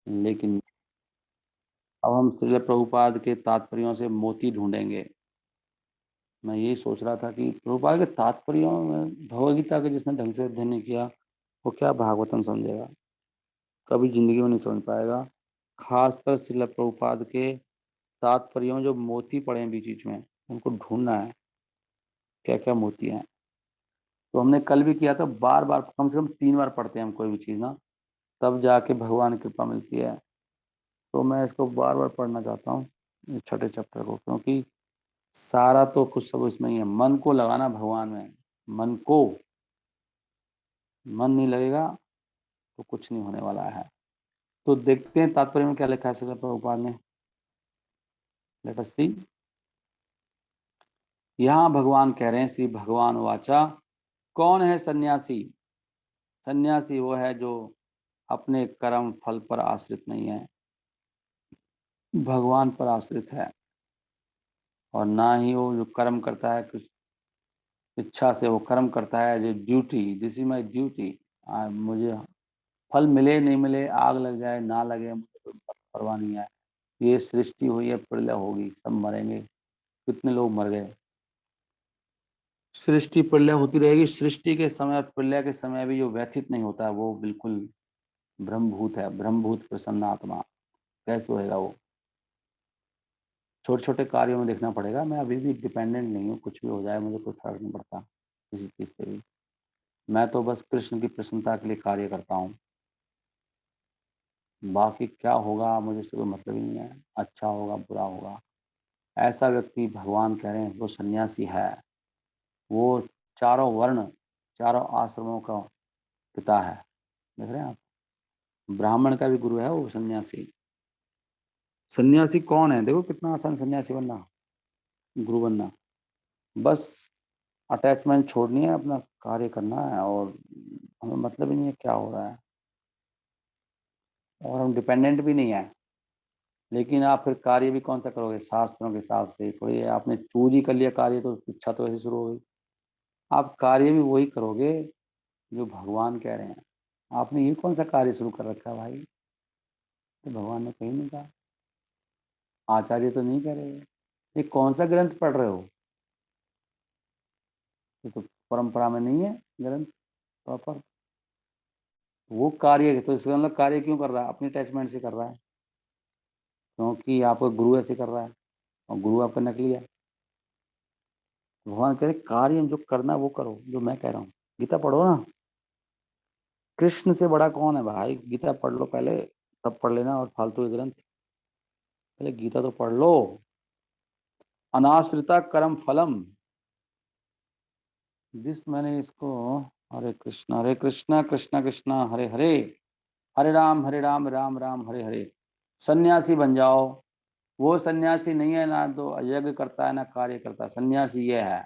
लेकिन अब हम श्रील प्रभुपाद के तात्पर्यों से मोती ढूंढेंगे। मैं यही सोच रहा था कि प्रभुपाद के तात्पर्यों में भगवद गीता के जिसने ढंग से अध्ययन नहीं किया वो क्या भागवतम समझेगा, कभी जिंदगी में नहीं समझ पाएगा। खासकर श्रील प्रभुपाद के तात्पर्यों जो मोती पड़े हैं बीच बीच में, उनको ढूंढना है, क्या क्या मोती हैं। तो हमने कल भी किया था, बार बार कम से कम 3 बार पढ़ते हैं हम कोई भी चीज़ ना, तब जाके भगवान की कृपा मिलती है। तो मैं इसको बार बार पढ़ना चाहता हूँ, इस छठे चैप्टर को, क्योंकि सारा तो कुछ सब इसमें ही है। मन को लगाना भगवान में, मन को, मन नहीं लगेगा तो कुछ नहीं होने वाला है। तो देखते हैं तात्पर्य में क्या लिखा है श्रील प्रभुपाद ने। लेट अस सी। यहाँ भगवान कह रहे हैं, श्री भगवान वाचा, कौन है सन्यासी? सन्यासी वो है जो अपने कर्म फल पर आश्रित नहीं है, भगवान पर आश्रित है। और ना ही वो जो कर्म करता है कुछ इच्छा से, वो कर्म करता है जो duty, this is my duty, मुझे फल मिले नहीं मिले, आग लग जाए ना लगे, मुझे कोई परवाह नहीं है। ये सृष्टि हुई है, प्रलय होगी, सब मरेंगे। कितने लोग मर गए, सृष्टि प्रलय होती रहेगी। सृष्टि के समय और प्रलय के समय भी जो व्यथित नहीं होता है वो बिल्कुल ब्रह्मभूत है, ब्रह्मभूत प्रसन्न आत्मा। कैसे होएगा वो? छोटे छोटे कार्यों में देखना पड़ेगा। मैं अभी भी डिपेंडेंट नहीं हूँ, कुछ भी हो जाए मुझे कोई फर्क नहीं पड़ता किसी चीज़ से भी। मैं तो बस कृष्ण की प्रसन्नता के लिए कार्य करता हूँ, बाकी क्या होगा मुझे से कोई मतलब ही नहीं है। अच्छा होगा बुरा होगा, ऐसा व्यक्ति भगवान कह रहे हैं वो सन्यासी है। वो चारों वर्ण, चारों आश्रमों का पिता है। देख रहे हैं आप, ब्राह्मण का भी गुरु है वो सन्यासी। सन्यासी कौन है? देखो कितना आसान सन्यासी बनना, गुरु बनना। बस अटैचमेंट छोड़नी है, अपना कार्य करना है, और हमें मतलब ही नहीं है क्या हो रहा है, और हम डिपेंडेंट भी नहीं है। लेकिन आप फिर कार्य भी कौन सा करोगे? शास्त्रों के हिसाब से थोड़ी है। आपने चूज ही कर लिया कार्य तो इच्छा तो ऐसे शुरू हो गई। आप कार्य भी वही करोगे जो भगवान कह रहे हैं। आपने ये कौन सा कार्य शुरू कर रखा है भाई? तो भगवान ने कहीं नहीं कहा, आचार्य तो नहीं कह रहे। ये कौन सा ग्रंथ पढ़ रहे हो? ये तो परंपरा में नहीं है ग्रंथ प्रॉपर। वो कार्य है, तो इसका मतलब कार्य क्यों कर रहा है? अपनी अटैचमेंट से कर रहा है, क्योंकि आपका गुरु ऐसे कर रहा है और गुरु आपका नकली है। भगवान कह रहे कार्य जो करना है वो करो जो मैं कह रहा हूँ। गीता पढ़ो ना, कृष्ण से बड़ा कौन है भाई? गीता पढ़ लो पहले, तब पढ़ लेना और फालतू के ग्रंथ। पहले गीता तो पढ़ लो। अनाश्रिता कर्म फलम, जिस मैंने इसको, हरे कृष्णा कृष्णा कृष्णा हरे हरे, हरे राम राम राम हरे हरे। सन्यासी बन जाओ। वो सन्यासी नहीं है ना तो यज्ञ करता है ना कार्य करता है। सन्यासी ये है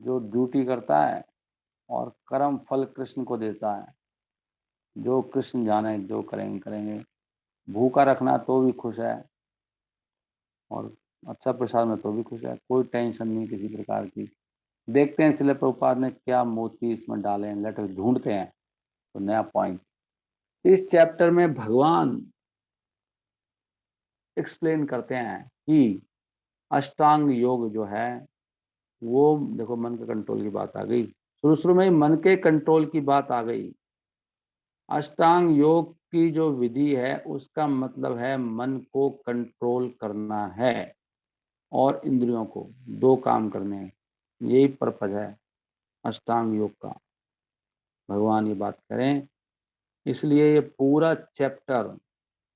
जो ड्यूटी करता है और कर्म फल कृष्ण को देता है। जो कृष्ण जाने जो करेंगे करेंगे। भूखा रखना तो भी खुश है, और अच्छा प्रसाद में तो भी खुश है। कोई टेंशन नहीं किसी प्रकार की। देखते हैं श्रील प्रभुपाद ने क्या मोती इसमें डाले हैं, लेटर ढूंढते हैं तो नया पॉइंट। इस चैप्टर में भगवान एक्सप्लेन करते हैं कि अष्टांग योग जो है वो, देखो मन के कंट्रोल की बात आ गई, शुरू शुरू में ही मन के कंट्रोल की बात आ गई। अष्टांग योग की जो विधि है उसका मतलब है मन को कंट्रोल करना है और इंद्रियों को, दो काम करने हैं। यही पर्पज है अष्टांग योग का। भगवान ये बात करें, इसलिए ये पूरा चैप्टर,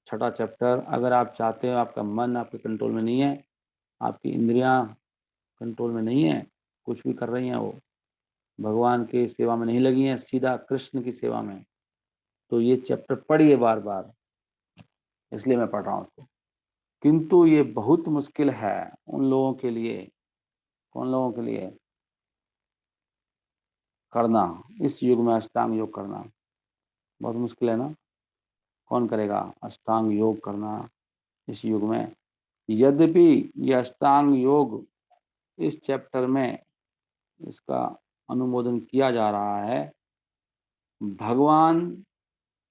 छठा चैप्टर, अगर आप चाहते हो आपका मन आपके कंट्रोल में नहीं है, आपकी इंद्रियां कंट्रोल में नहीं है, कुछ भी कर रही हैं वो भगवान की सेवा में नहीं लगी हैं, सीधा कृष्ण की सेवा में, तो ये चैप्टर पढ़िए बार बार। इसलिए मैं पढ़ रहा हूँ उसको। किंतु ये बहुत मुश्किल है उन लोगों के लिए, कौन लोगों के लिए? करना, इस युग में अष्टांग योग करना बहुत मुश्किल है ना। कौन करेगा अष्टांग योग करना इस युग में? यद्यपि ये अष्टांग योग इस चैप्टर में इसका अनुमोदन किया जा रहा है, भगवान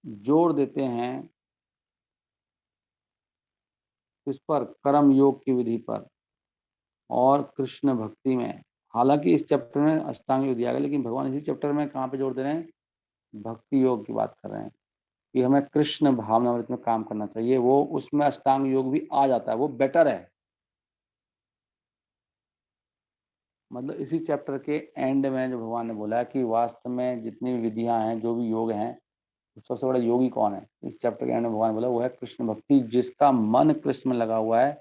जोर देते हैं किस पर? कर्म योग की विधि पर और कृष्ण भक्ति में। हालांकि इस चैप्टर में अष्टांग योग दिया गया, लेकिन भगवान इसी चैप्टर में कहाँ पे जोड़ दे रहे हैं? भक्ति योग की बात कर रहे हैं कि हमें कृष्ण भावनामृत में काम करना चाहिए। वो उसमें अष्टांग योग भी आ जाता है, वो बेटर है। मतलब इसी चैप्टर के एंड में जो भगवान ने बोला कि वास्तव में जितनी भी विधियां हैं, जो भी योग हैं, तो सबसे बड़ा योगी कौन है? इस चैप्टर के एंड में भगवान ने बोला वो है कृष्ण भक्ति। जिसका मन कृष्ण में लगा हुआ है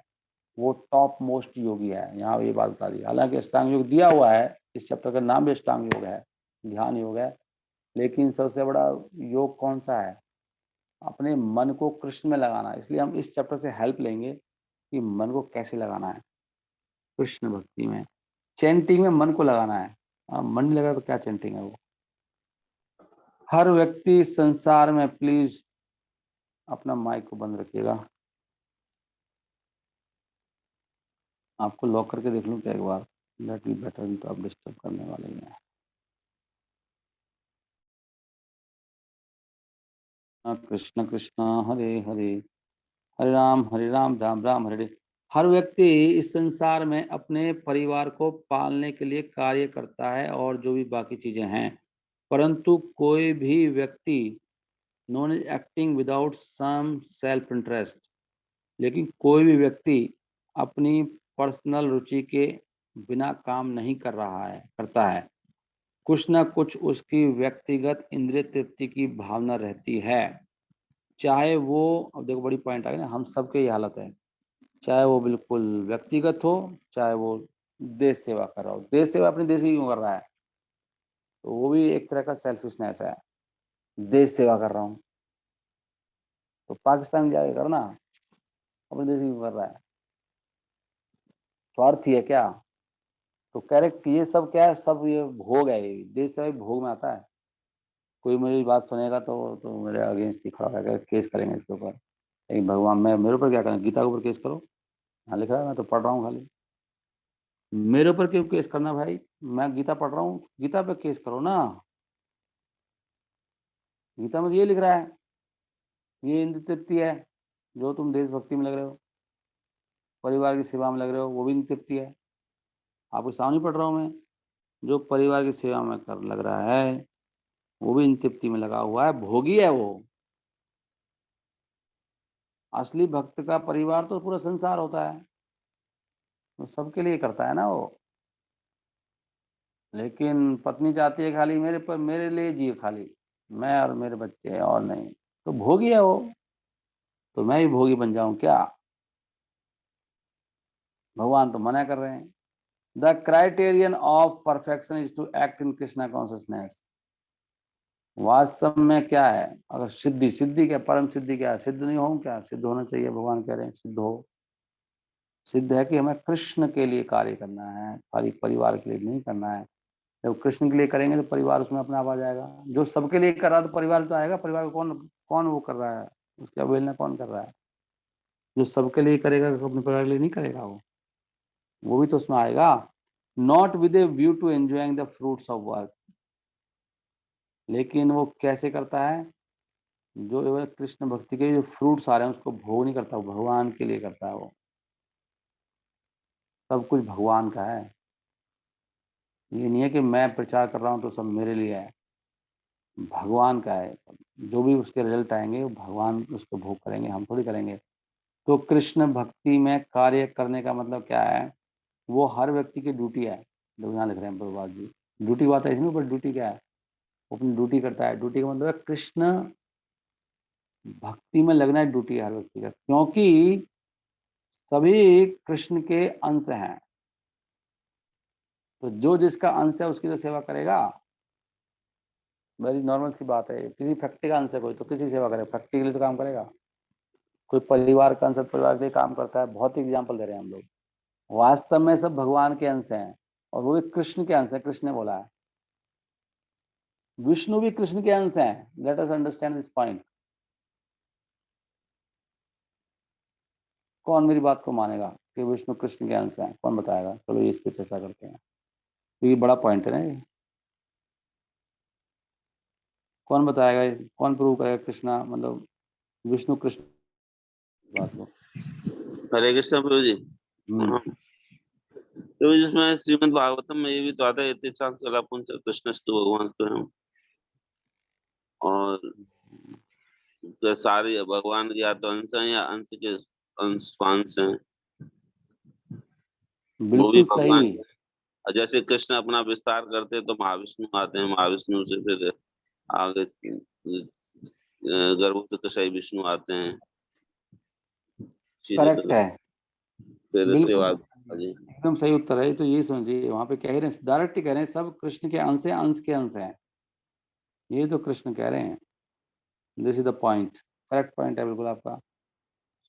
वो टॉप मोस्ट योगी है। यहाँ ये बात बता दी। हालांकि अष्टांग योग दिया हुआ है, इस चैप्टर का नाम भी अष्टांग योग है, ध्यान योग है, लेकिन सबसे बड़ा योग कौन सा है? अपने मन को कृष्ण में लगाना। इसलिए हम इस चैप्टर से हेल्प लेंगे कि मन को कैसे लगाना है कृष्ण भक्ति में। चैंटिंग में मन को लगाना है। मन नहीं लगा तो क्या चैंटिंग है वो? हर व्यक्ति संसार में प्लीज अपना माइक को बंद रखिएगा। आपको लॉक करके देख लूं क्या एक बार? दैट विल बेटर, तो आप डिस्टर्ब करने वाले ही हैं। कृष्ण कृष्ण हरे हरे, हरे राम राम राम हरे हरे। हर व्यक्ति इस संसार में अपने परिवार को पालने के लिए कार्य करता है और जो भी बाकी चीजें हैं, परंतु कोई भी व्यक्ति none is acting without some self interest. लेकिन कोई भी व्यक्ति अपनी पर्सनल रुचि के बिना काम नहीं कर रहा है, करता है। कुछ ना कुछ उसकी व्यक्तिगत इंद्रिय तृप्ति की भावना रहती है। चाहे वो, अब देखो बड़ी पॉइंट आ गई ना, हम सबके ये हालत है। चाहे वो बिल्कुल व्यक्तिगत हो, चाहे वो देश सेवा कर रहा हो। देश सेवा अपने देश की क्यों कर रहा है? तो वो भी एक तरह का सेल्फिशनेस है। देश सेवा कर रहा हूँ तो पाकिस्तान जाके करना, अपने देश की क्यों कर रहा है? स्वार्थी है क्या? तो करेक्ट, ये सब क्या है? सब ये भोग है। ये देश सेवा भी भोग में आता है। कोई मेरी बात सुनेगा तो मेरे अगेंस्ट ही खड़ा होकर केस करेंगे इसके ऊपर। लेकिन भगवान, मैं मेरे ऊपर क्या करें? गीता के ऊपर केस करो। हाँ लिखा है, मैं तो पढ़ रहा हूँ खाली। मेरे ऊपर क्यों केस करना भाई? मैं गीता पढ़ रहा हूँ, गीता पे केस करो ना। गीता में तो ये लिख रहा है, ये इंद्र तृप्ति है। जो तुम देशभक्ति में लग रहे हो, परिवार की सेवा में लग रहे हो, वो भी इंद्र तृप्ति है। आपके सामने पढ़ रहा हूँ मैं। जो परिवार की सेवा में कर लग रहा है वो भी इंद्र तृप्ति में लगा हुआ है, भोगी है वो। असली भक्त का परिवार तो पूरा संसार होता है, वो सबके लिए करता है ना वो। लेकिन पत्नी चाहती है खाली मेरे पर, मेरे लिए जिए खाली, मैं और मेरे बच्चे और नहीं। तो भोगी है वो। तो मैं भी भोगी बन जाऊं क्या? भगवान तो मना कर रहे हैं। The criterion of perfection is to act in Krishna consciousness. वास्तव में क्या है? अगर सिद्धि, सिद्धि क्या, परम सिद्धि क्या है? सिद्ध नहीं हो क्या? सिद्ध होना चाहिए, भगवान कह रहे हैं सिद्ध हो। सिद्ध है कि हमें कृष्ण के लिए कार्य करना है, खाली परिवार के लिए नहीं करना है। जब कृष्ण के लिए करेंगे तो परिवार उसमें अपने आप आ जाएगा। जो सबके लिए कर रहा है तो परिवार तो आएगा। परिवार को कौन कौन वो कर रहा है? उसकी अवहेलना कौन कर रहा है? जो सबके लिए करेगा तो अपने परिवार के लिए नहीं करेगा वो भी तो उसमें आएगा। Not with a view to enjoying the fruits of work. लेकिन वो कैसे करता है? जो कृष्ण भक्ति के जो फ्रूट्स आ रहे हैं उसको भोग नहीं करता, वो भगवान के लिए करता है। वो सब कुछ भगवान का है। ये नहीं है कि मैं प्रचार कर रहा हूँ तो सब मेरे लिए है, भगवान का है सब। जो भी उसके रिजल्ट आएंगे वो भगवान उसको भोग करेंगे, हम थोड़ी करेंगे। तो कृष्ण भक्ति में कार्य करने का मतलब क्या है? वो हर व्यक्ति की ड्यूटी है। जो यहाँ लिख रहे हैं प्रभुपाद जी, ड्यूटी बात है इसमें, पर ड्यूटी क्या है? वो अपनी ड्यूटी करता है। ड्यूटी का मतलब है कृष्ण भक्ति में लगना है, ड्यूटी है हर व्यक्ति का, क्योंकि सभी कृष्ण के अंश हैं। तो जो जिसका अंश है उसकी तो सेवा करेगा। वेरी नॉर्मल सी बात है। किसी फैक्ट्री का अंश है कोई, तो किसी सेवा करेगा, फैक्ट्री के लिए तो काम करेगा। कोई परिवार का अंश परिवार के लिए काम करता है। बहुत एग्जाम्पल दे रहे हैं हम लोग। वास्तव में सब भगवान के अंश हैं और वो भी कृष्ण के अंश है। कृष्ण ने बोला है। विष्णु भी कृष्ण के अंश हैं। Let us understand this point. कौन मेरी बात को मानेगा कि विष्णु कृष्ण के अंश हैं? कौन बताएगा? चलो ये इस पर चर्चा करते हैं। तो ये बड़ा पॉइंट है ना ये। कौन बताएगा? कौन प्रूव करेगा कृष्णा मतलब विष्णु कृष्ण बात को? हरे कृष्ण प्रभु जी। हाँ, तो जिसमें श्रीमद् भागवतम में ये भी तो आता है, यथेच्छांस कलापुंस कृष्णस्तु भगवान स्वयं। और तो सारे भगवान के या तो अंश हैं या अंश के अंश हैं, वो भी बिल्कुल भगवान। सही। जैसे कृष्ण अपना विस्तार करते हैं तो महाविष्णु आते हैं, महाविष्णु से फिर आगे गर्भोत्कच विष्णु आते हैं, सीधे करेक्ट तो है। फिर उसके बिल्कुल बाद सही, एकदम सही उत्तर है। तो ये समझिए वहां पे कह रहे हैं, डायरेक्ट कह रहे हैं सब कृष्ण के अंश है, अंश के अंश है। ये तो कृष्ण कह रहे हैं। This is the point. Correct point है बिल्कुल आपका।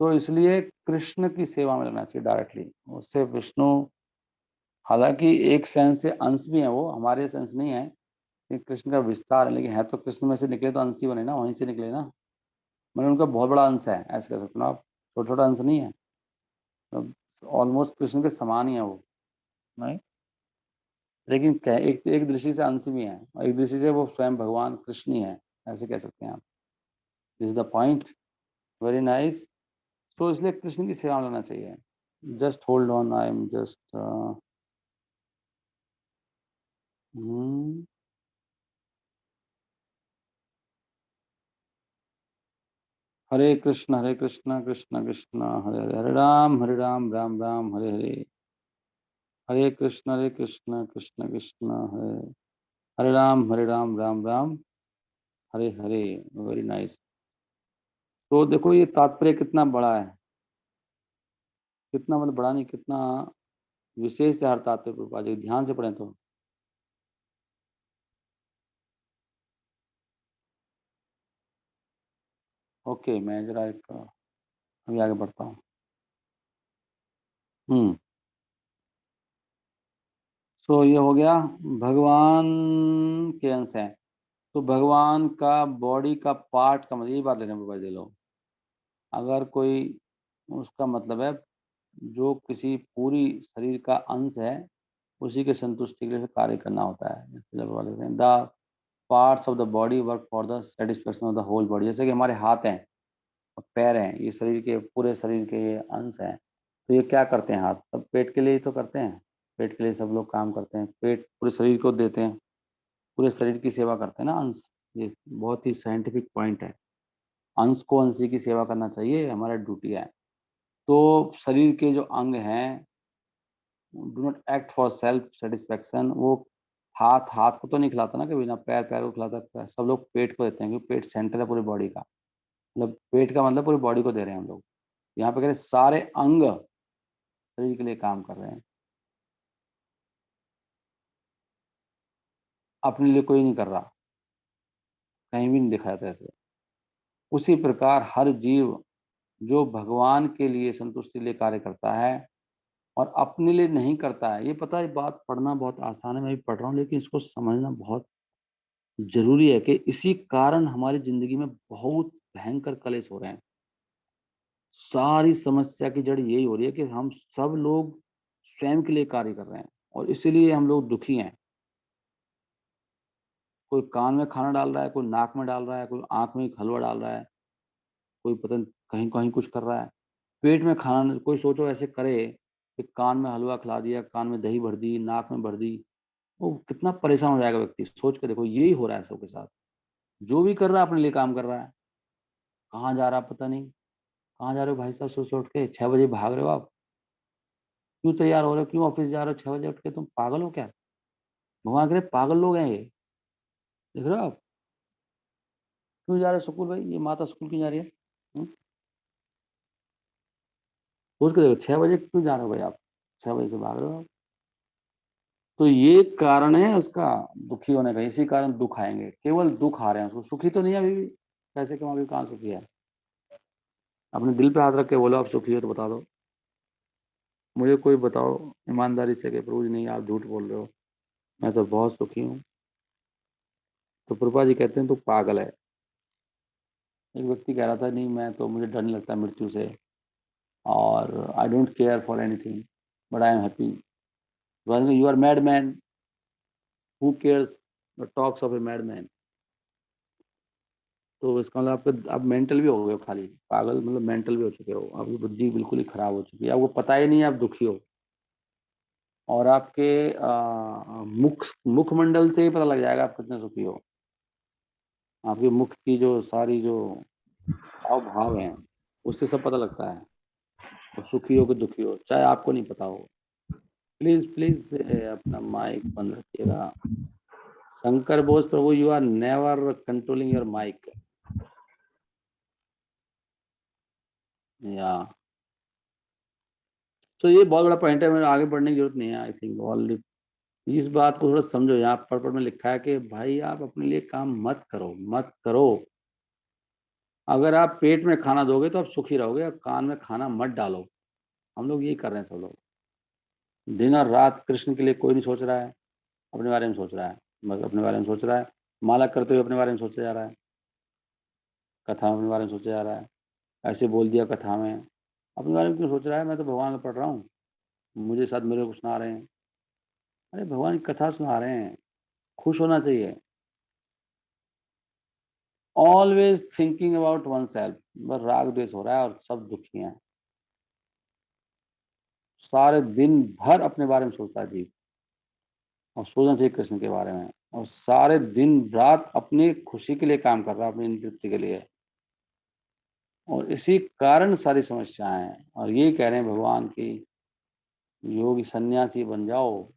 तो इसलिए कृष्ण की सेवा में लगना चाहिए डायरेक्टली। उससे विष्णु, हालांकि एक सेंस से अंश भी है, वो हमारे सेंस नहीं है कि कृष्ण का विस्तार है, लेकिन है तो कृष्ण में से निकले तो अंश ही बने ना, वहीं से निकले ना। मतलब उनका बहुत बड़ा अंश है, ऐसे कह सकते हो आप। छोटा छोटा अंश नहीं है, ऑलमोस्ट कृष्ण के समान ही है वो। नहीं, लेकिन एक एक दृष्टि से अंश भी है और एक दृष्टि से वो स्वयं भगवान कृष्ण ही है, ऐसे कह सकते हैं आप। This is the point. Very nice. तो इसलिए कृष्ण की सेवा में लगना चाहिए। Just hold on, I am just Hare Krishna Krishna Krishna Hare Hare, Hare Ram Ram Ram Hare Hare. Hare Krishna Krishna Krishna Hare Hare Ram Ram Ram Hare Hare. Very nice. तो देखो ये तात्पर्य कितना बड़ा है, कितना मतलब बड़ा नहीं, कितना विशेष है हर तात्पर्य प्रभुपाद जी, ध्यान से पढ़ें तो। ओके, मैं जरा एक अभी आगे बढ़ता हूँ। हम्म। सो ये हो गया, भगवान के अंश है। तो भगवान का बॉडी का पार्ट का मतलब, ये बात लेना प्रभुपाद जी लोग। अगर कोई, उसका मतलब है जो किसी पूरी शरीर का अंश है, उसी के संतुष्टि के लिए कार्य करना होता है। The parts of the body work for the satisfaction of the whole body. जैसे कि हमारे हाथ हैं और पैर हैं, ये शरीर के, पूरे शरीर के ये अंश हैं। तो ये क्या करते हैं? हाथ सब पेट के लिए ही तो करते हैं। पेट के लिए सब लोग काम करते हैं, पेट पूरे शरीर को देते हैं, पूरे शरीर की सेवा करते हैं ना अंश। ये बहुत ही साइंटिफिक पॉइंट है। अंश को अंशी की सेवा करना चाहिए, हमारा ड्यूटी है। तो शरीर के जो अंग हैं, do not act for self satisfaction. वो हाथ हाथ को तो नहीं खिलाता ना कभी, ना पैर पैर को खिलाता। सब लोग पेट को देते हैं, क्योंकि पेट सेंटर है पूरी बॉडी का। मतलब पेट का मतलब पूरी बॉडी को दे रहे हैं हम लोग। यहाँ पे कह रहे हैं सारे अंग शरीर के लिए काम कर रहे हैं, अपने लिए कोई नहीं कर रहा, कहीं भी नहीं दिखाया था ऐसे। उसी प्रकार हर जीव जो भगवान के लिए, संतुष्टि के लिए कार्य करता है और अपने लिए नहीं करता है। ये पता है, बात पढ़ना बहुत आसान है, मैं भी पढ़ रहा हूँ, लेकिन इसको समझना बहुत जरूरी है कि इसी कारण हमारी जिंदगी में बहुत भयंकर कलेश हो रहे हैं। सारी समस्या की जड़ यही हो रही है कि हम सब लोग स्वयं के लिए कार्य कर रहे हैं और इसीलिए हम लोग दुखी हैं। कोई कान में खाना डाल रहा है, कोई नाक में डाल रहा है, कोई आंख में हलवा डाल रहा है, कोई पता नहीं कहीं कहीं कुछ कर रहा है। पेट में खाना, कोई सोचो ऐसे करे कि कान में हलवा खिला दिया, कान में दही भर दी, नाक में भर दी, वो कितना परेशान हो जाएगा व्यक्ति। सोच के देखो, यही हो रहा है सबके साथ। जो भी कर रहा है अपने लिए काम कर रहा है। कहाँ जा रहा है पता नहीं। कहाँ जा रहे हो भाई साहब? सुबह से उठ के 6 बजे भाग रहे हो आप? क्यों तैयार हो रहे हो? क्यों ऑफिस जा रहे हो 6 बजे उठ के? तुम पागल हो क्या? भगवान करे पागल लोग हैं ये। देख रहे हो आप? क्यों जा रहे हो स्कूल भाई? ये माता स्कूल क्यों जा रही है? सोच के देखो, 6 बजे क्यों जा रहे हो भाई आप? 6 बजे से भाग रहे हो आप। तो ये कारण है उसका दुखी होने का। इसी कारण दुख आएंगे, केवल दुख आ रहे हैं उसको। सुखी तो नहीं है अभी भी। पैसे कमा के कहाँ सुखी है? अपने दिल पे हाथ रख के बोलो आप सुखी हो तो बता दो। मुझे कोई बताओ ईमानदारी से कि प्रभु जी नहीं, आप झूठ बोल रहे हो, मैं तो बहुत सुखी हूँ। तो प्रभा जी कहते हैं तू पागल है। एक व्यक्ति कह रहा था, नहीं मैं तो, मुझे डर नहीं लगता मृत्यु से, और I don't care for anything, but I am happy. You are mad man, who cares the talks of a mad man. तो इसका मतलब आपके आप मेंटल भी हो गए हो, खाली पागल मतलब मेंटल भी हो चुके हो, आपकी बुद्धि बिल्कुल ही खराब हो चुकी है, आपको पता ही नहीं है आप दुखी हो। और आपके मुखमंडल से ही पता लग जाएगा आप कितने सुखी हो। आपके मुख की जो सारी जो हाव भाव हैं उससे सब पता लगता है, और सुखी हो कि दुखी हो, चाहे आपको नहीं पता हो। प्लीज प्लीज अपना माइक बंद रखिएगा। Shankar Bose Prabhu, you are never controlling your mic. या तो ये बहुत बड़ा पॉइंट है, मेरे आगे बढ़ने की जरूरत नहीं है, आई थिंक ऑलरेडी इस बात को थोड़ा समझो। यहाँ पर में लिखा है कि भाई आप अपने लिए काम मत करो, मत करो। अगर आप पेट में खाना दोगे तो आप सुखी रहोगे, और कान में खाना मत डालो। हम लोग यही कर रहे हैं सब लोग। दिन और रात कृष्ण के लिए कोई नहीं सोच रहा है, अपने बारे में सोच रहा है, बस अपने बारे में सोच रहा है। माला करते हुए अपने बारे में सोचा जा रहा है, कथा में अपने बारे में सोचा जा रहा है। ऐसे बोल दिया कथा में, अपने बारे में क्यों सोच रहा है? मैं तो भगवान को पढ़ रहा हूँ, मुझे साथ मेरे को सुना रहे हैं। अरे भगवान की कथा सुना रहे हैं, खुश होना चाहिए। Always thinking about one self, बस राग द्वेष हो रहा है और सब दुखी हैं। सारे दिन भर अपने बारे में सोचता है जीव, और सोचना चाहिए कृष्ण के बारे में। और सारे दिन रात अपनी खुशी के लिए काम कर रहा है, अपनी तृप्ति के लिए। और इसी कारण सारी समस्याएं हैं। और ये कह रहे हैं भगवान की योगी सन्यासी बन जाओ।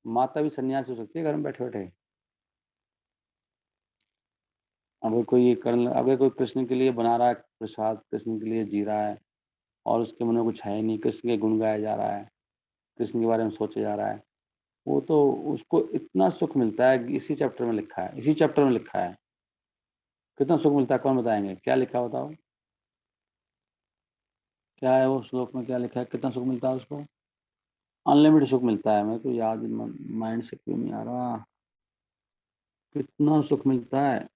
माता भी सन्यासी हो सकती है घर में बैठे बैठे। अगर कोई कृष्ण के लिए बना रहा है प्रसाद, कृष्ण के लिए जी रहा है, और उसके मन में कुछ है ही नहीं, कृष्ण के गुण गाया जा रहा है, कृष्ण के बारे में सोचा जा रहा है, वो तो उसको इतना सुख मिलता है कि इसी चैप्टर में लिखा है, इसी चैप्टर में लिखा है। कितना सुख मिलता है कौन बताएंगे? क्या लिखा है बताओ, क्या है वो श्लोक में, क्या लिखा है? कितना सुख मिलता है उसको? अनलिमिटेड सुख मिलता है। मेरे को याद माइंड से क्यों नहीं आ रहा, कितना सुख मिलता है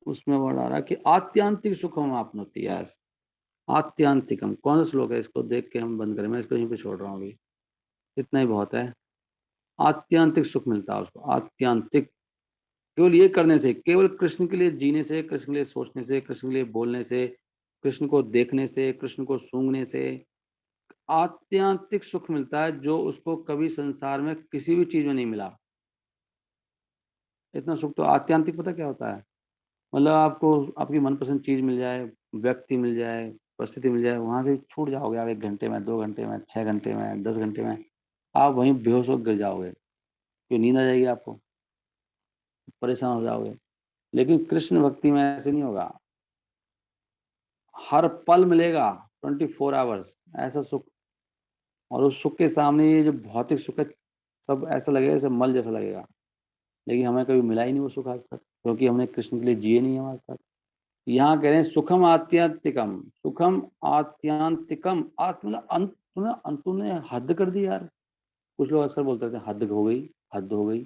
उसमें। वर्ड आ रहा है कि आत्यांतिक सुखम आपनोति है। आत्यांतिकम कौन सा श्लोक है? इसको देख के हम बंद करें, मैं इसको यहीं पे छोड़ रहा हूँ अभी, इतना ही बहुत है। आत्यांतिक सुख मिलता है उसको, आत्यांतिक। केवल ये करने से, केवल कृष्ण के लिए जीने से, कृष्ण के लिए सोचने से, कृष्ण के लिए बोलने से, कृष्ण को देखने से, कृष्ण को सूंघने से आत्यांतिक सुख मिलता है, जो उसको कभी संसार में किसी भी चीज में नहीं मिला। इतना सुख तो आत्यांतिक पता क्या होता है? मतलब आपको आपकी मनपसंद चीज मिल जाए, व्यक्ति मिल जाए, परिस्थिति मिल जाए, वहां से छूट जाओगे आप 1 घंटे में, 2 घंटे में, 6 घंटे में, 10 घंटे में। आप वहीं बेहोश होकर गिर जाओगे, क्यों नींद आ जाएगी आपको, परेशान हो जाओगे। लेकिन कृष्ण भक्ति में ऐसे नहीं होगा, हर पल मिलेगा, 24 आवर्स ऐसा सुख। और उस सुख के सामने ये जो भौतिक सुख है, सब ऐसा लगेगा जैसे मल जैसा लगेगा। लेकिन हमें कभी मिला ही नहीं वो सुख आज तक, क्योंकि हमने कृष्ण के लिए जिए नहीं हम आज तक। यहाँ कह रहे हैं सुखम आत्यांतिकम, सुखम आत्यांतिकम। आत्म मतलब अंत, तूने हद कर दी यार। कुछ लोग अक्सर बोलते थे हद हो गई, हद हो गई।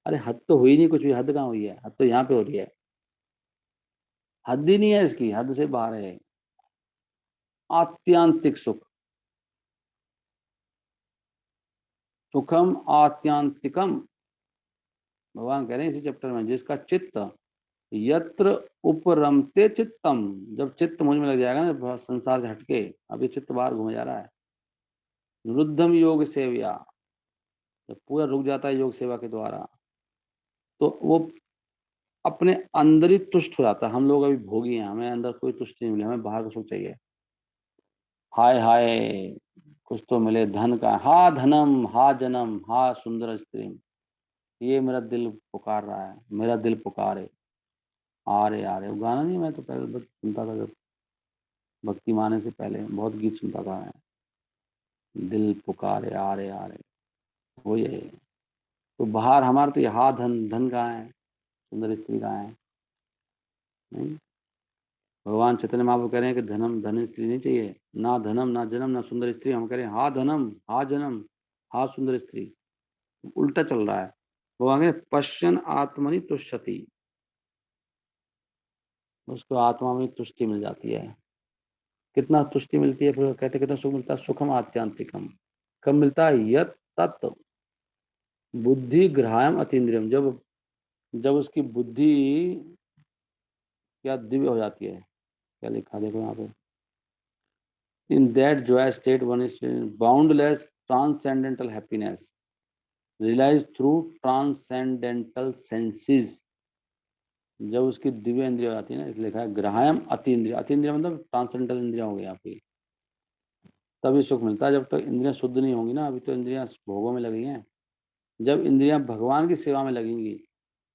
अरे हद तो हुई नहीं कुछ भी, हद कहाँ हुई है? हद तो यहाँ पे हो रही है। हद ही नहीं है इसकी, हद से बाहर है। आत्यांतिक सुख, सुखम आत्यांतिकम। भगवान कह रहे हैं इसी चैप्टर में, जिसका चित्त यत्र उपरमते चित्तम, जब चित्त मुझ में लग जाएगा ना संसार से हटके, अभी चित्त बाहर घूम जा रहा है, रुद्धम योग सेव्या, जब पूरा रुक जाता है योग सेवा के द्वारा, तो वो अपने अंदर ही तुष्ट हो जाता है। हम लोग अभी भोगी हैं, हमें अंदर कोई तुष्टि नहीं मिली, हमें बाहर का सुख चाहिए। हाय हाय, कुछ तो मिले धन का, हा धनम हा जन्म हा सुंदर स्त्री, ये मेरा दिल पुकार रहा है, मेरा दिल पुकारे। आ रहे आ रहे, वो गाना नहीं, मैं तो पहले बस सुनता था जब भक्ति माने से पहले, बहुत गीत सुनता था मैं। दिल पुकारे आ रहे, वो ये। तो बाहर हमारे तो यहाँ धन, धन कहाँ है? सुंदर स्त्री कहाँ है? नहीं। भगवान चैतन्य महाप्रभु कह रहे हैं कि धनम धन स्त्री नहीं चाहिए, ना धनम ना जन्म ना सुंदर स्त्री। हम कह रहे हैं हा धनम हा जन्म हा सुंदर स्त्री। उल्टा चल रहा है। भगवान कह पश्चन आत्मनि तुष्यति, उसको आत्मा में तुष्टि मिल जाती है। कितना तुष्टि मिलती है? फिर कहते कितना सुख मिलता है? सुखम आत्यांतिकम। कब मिलता है? यत तत्व बुद्धि ग्राह्यम अतीन्द्रियम, जब जब उसकी बुद्धि क्या दिव्य हो जाती है। क्या लिखा देखो यहाँ पे, in that joy state one is boundless transcendental happiness realise through transcendental senses. जब उसकी दिव्य इंद्रिया आती है ना, इसलिए लिखा है ग्राह्यम अतीन्द्रिय, अतीन्द्रिय मतलब ट्रांसेंडेंटल इंद्रिया हो गई आपकी, तभी सुख मिलता है। जब तक इंद्रियां शुद्ध नहीं होंगी ना, अभी तो इंद्रियां भोगों में लगी हैं, जब इंद्रियां भगवान की सेवा में लगेंगी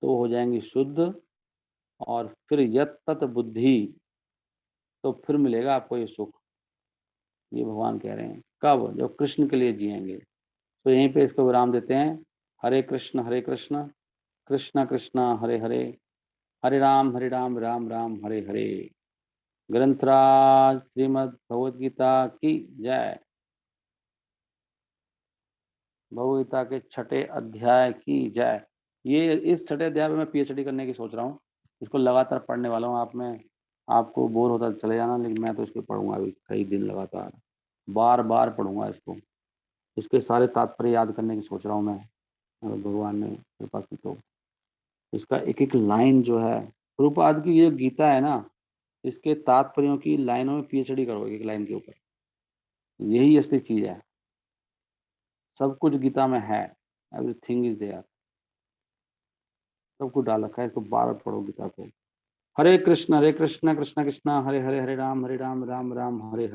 तो हो जाएंगी शुद्ध, और फिर यत तत बुद्धि, तो फिर मिलेगा आपको ये सुख। ये भगवान कह रहे हैं कब, जब कृष्ण के लिए जिएंगे। तो यहीं पे इसको विराम देते हैं। हरे कृष्ण कृष्ण कृष्ण हरे हरे, हरे राम राम राम हरे हरे। ग्रंथराज श्रीमद् भगवद गीता की जय। भगवद गीता के छठे अध्याय की जय। ये इस छठे अध्याय में मैं पीएचडी करने की सोच रहा हूँ। इसको लगातार पढ़ने वाला हूँ। आप में आपको बोर होता तो चले जाना, लेकिन मैं तो इसको पढ़ूंगा अभी कई दिन लगातार, बार बार पढ़ूंगा इसको। इसके सारे तात्पर्य याद करने की सोच रहा हूँ मैं, अगर भगवान ने कृपा की तो। इसका एक एक लाइन जो है, प्रभुपाद की ये गीता है ना, इसके तात्पर्यों की लाइनों में पीएचडी करो एक लाइन के ऊपर। यही असली चीज है, सब कुछ गीता में है, एवरीथिंग इज देयर, सब कुछ डाल रखा है। इसको बार बार पढ़ो गीता को। हरे कृष्ण कृष्ण कृष्ण हरे हरे, हरे राम राम राम हरे हरे।